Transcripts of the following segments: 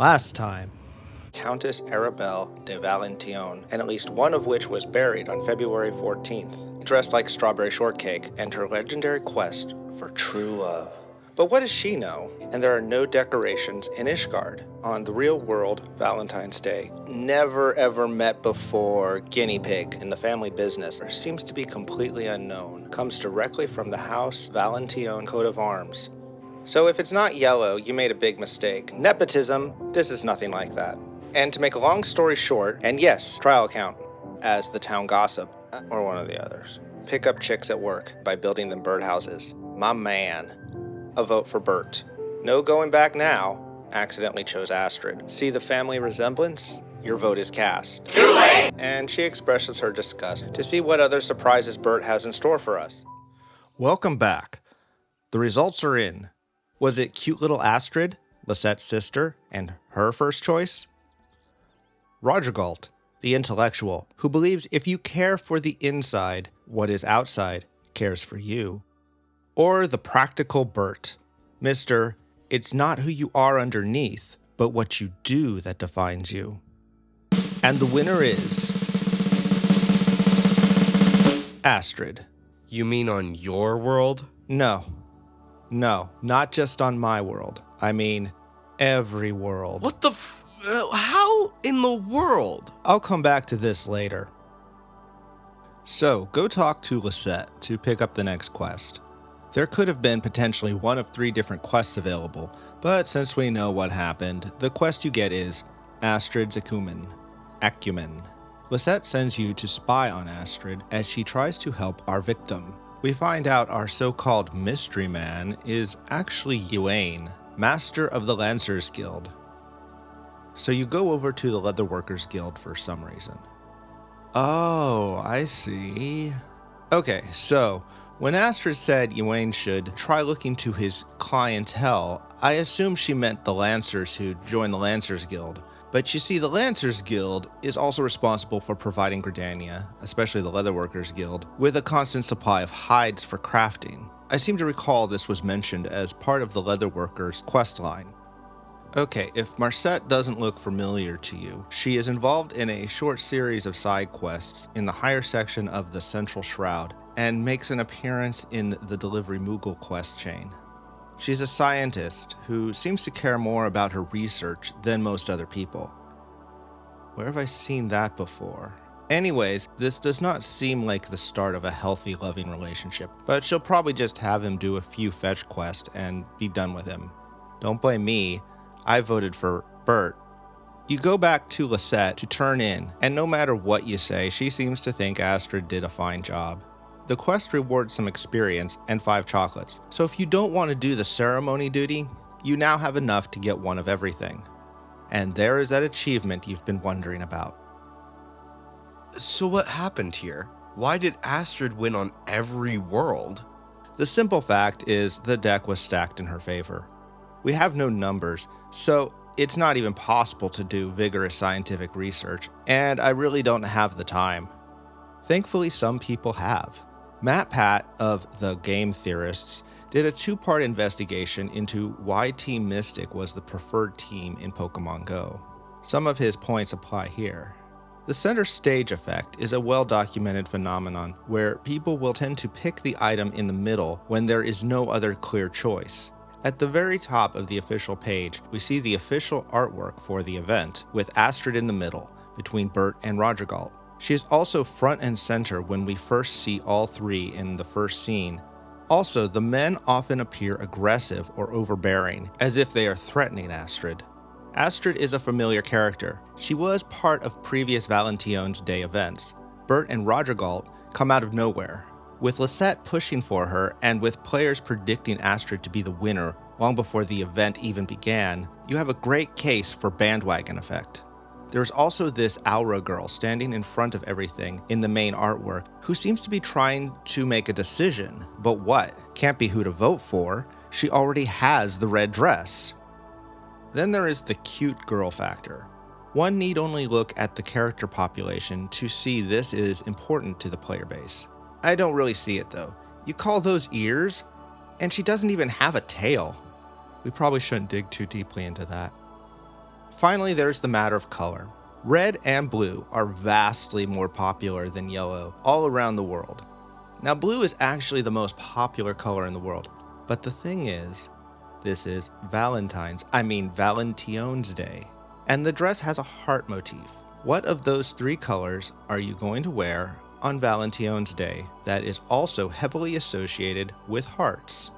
Last time, Countess Arabelle de Valentione, and at least one of which was buried on February 14th, dressed like strawberry shortcake, and her legendary quest for true love. But what does she know? And there are no decorations in Ishgard on the real-world Valentine's Day. Never ever met before guinea pig in the family business, or seems to be completely unknown, comes directly from the House Valentione coat of arms. So if it's not yellow, you made a big mistake. Nepotism, this is nothing like that. And to make a long story short, and yes, trial account, as the town gossip, or one of the others, pick up chicks at work by building them birdhouses. My man. A vote for Bert. No going back now. Accidentally chose Astrid. See the family resemblance? Your vote is cast. Too late! And she expresses her disgust to see what other surprises Bert has in store for us. welcome back. The results are in. Was it cute little Astrid, Lisette's sister, and her first choice? Rodrigault, the intellectual, who believes if you care for the inside, what is outside cares for you. Or the practical Bert, Mr. It's not who you are underneath, but what you do that defines you. And the winner is Astrid. You mean on your world? No, not just on my world. I mean, every world. What the how in the world? I'll come back to this later. So, go talk to Lisette to pick up the next quest. There could have been potentially one of 3 different quests available, but since we know what happened, the quest you get is Astrid's Acumen. Lisette sends you to spy on Astrid as she tries to help our victim. We find out our so-called mystery man is actually Ywain, master of the Lancers Guild. So you go over to the Leatherworkers Guild for some reason. Oh, I see. Okay, so when Astrid said Ywain should try looking to his clientele, I assumed she meant the Lancers who joined the Lancers Guild. But you see, the Lancers Guild is also responsible for providing Gridania, especially the Leatherworkers Guild, with a constant supply of hides for crafting. I seem to recall this was mentioned as part of the Leatherworkers questline. Okay, if Marcette doesn't look familiar to you, she is involved in a short series of side quests in the higher section of the Central Shroud, and makes an appearance in the Delivery Moogle quest chain. She's a scientist who seems to care more about her research than most other people. Where have I seen that before? Anyways, this does not seem like the start of a healthy, loving relationship, but she'll probably just have him do a few fetch quests and be done with him. Don't blame me, I voted for Bert. You go back to Lisette to turn in, and no matter what you say, she seems to think Astrid did a fine job. The quest rewards some experience and 5 chocolates, so if you don't want to do the ceremony duty, you now have enough to get one of everything. And there is that achievement you've been wondering about. So what happened here? Why did Astrid win on every world? The simple fact is the deck was stacked in her favor. We have no numbers, so it's not even possible to do vigorous scientific research, and I really don't have the time. Thankfully, some people have. Matt Pat of the Game Theorists did a 2-part investigation into why Team Mystic was the preferred team in Pokemon Go. Some of his points apply here. The center stage effect is a well-documented phenomenon where people will tend to pick the item in the middle when there is no other clear choice. At the very top of the official page, we see the official artwork for the event, with Astrid in the middle, between Bert and Rodrigault. She is also front and center when we first see all 3 in the first scene. Also, the men often appear aggressive or overbearing, as if they are threatening Astrid. Astrid is a familiar character. She was part of previous Valentione's Day events. Bert and Rodrigault come out of nowhere, with Lisette pushing for her and with players predicting Astrid to be the winner long before the event even began. You have a great case for bandwagon effect. There's also this Aura girl standing in front of everything in the main artwork who seems to be trying to make a decision. But what? Can't be who to vote for. She already has the red dress. Then there is the cute girl factor. One need only look at the character population to see this is important to the player base. I don't really see it though. You call those ears? And she doesn't even have a tail. We probably shouldn't dig too deeply into that. Finally, there's the matter of color. Red and blue are vastly more popular than yellow all around the world. Now, blue is actually the most popular color in the world, but the thing is, this is Valentione's Day, and the dress has a heart motif. What of those three colors are you going to wear on Valentine's Day that is also heavily associated with hearts?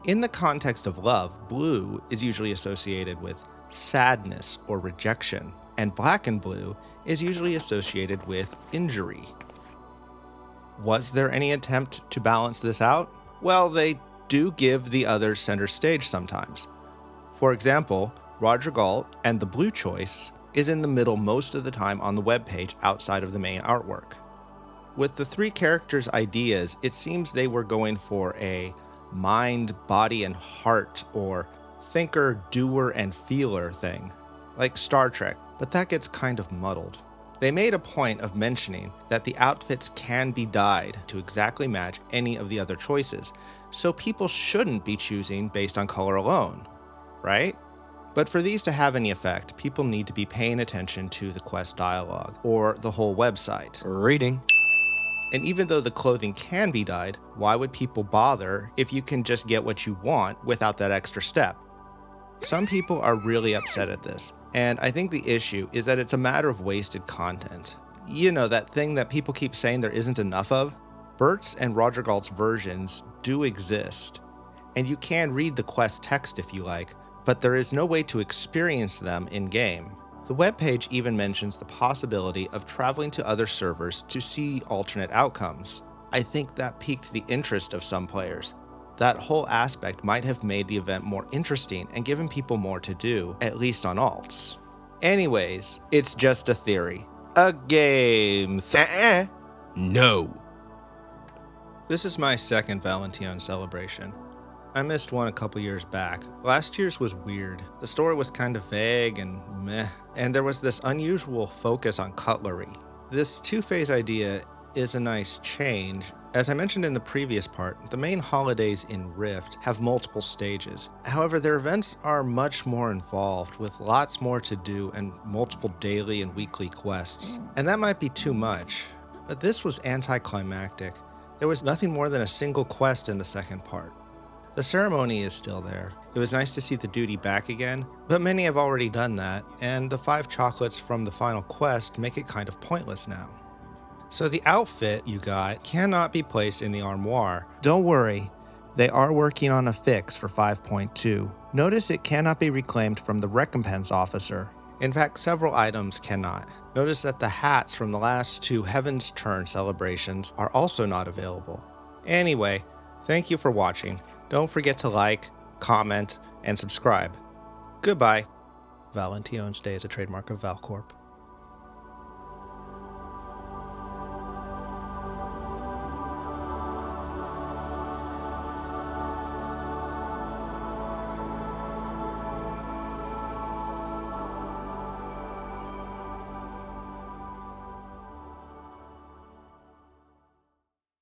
In the context of love, blue is usually associated with sadness or rejection, and black and blue is usually associated with injury. Was there any attempt to balance this out? Well, they do give the others center stage sometimes. For example, Rodrigault and the blue choice is in the middle most of the time on the webpage outside of the main artwork. With the three characters' ideas, it seems they were going for a mind, body, and heart, or thinker, doer, and feeler thing, like Star Trek, but that gets kind of muddled. They made a point of mentioning that the outfits can be dyed to exactly match any of the other choices, so people shouldn't be choosing based on color alone, right? But for these to have any effect, people need to be paying attention to the quest dialogue, or the whole website. Reading. And even though the clothing can be dyed, why would people bother if you can just get what you want without that extra step? Some people are really upset at this, and I think the issue is that it's a matter of wasted content. You know, that thing that people keep saying there isn't enough of? Bert's and Rodrigault's versions do exist, and you can read the quest text if you like, but there is no way to experience them in-game. The webpage even mentions the possibility of traveling to other servers to see alternate outcomes. I think that piqued the interest of some players. That whole aspect might have made the event more interesting and given people more to do, at least on alts. Anyways, it's just a theory. A game. No. This is my second Valentione celebration. I missed one a couple years back. Last year's was weird. The story was kind of vague and meh, and there was this unusual focus on cutlery. This two-phase idea is a nice change. As I mentioned in the previous part, the main holidays in Rift have multiple stages. However, their events are much more involved, with lots more to do and multiple daily and weekly quests. And that might be too much, but this was anticlimactic. There was nothing more than a single quest in the second part. The ceremony is still there. It was nice to see the duty back again, but many have already done that, and the 5 chocolates from the final quest make it kind of pointless now. So the outfit you got cannot be placed in the armoire. Don't worry, they are working on a fix for 5.2. Notice it cannot be reclaimed from the recompense officer. In fact, several items cannot. Notice that the hats from the last 2 Heaven's Turn celebrations are also not available. Anyway, thank you for watching. Don't forget to like, comment, and subscribe. Goodbye. Valentione's Day is a trademark of Valcorp.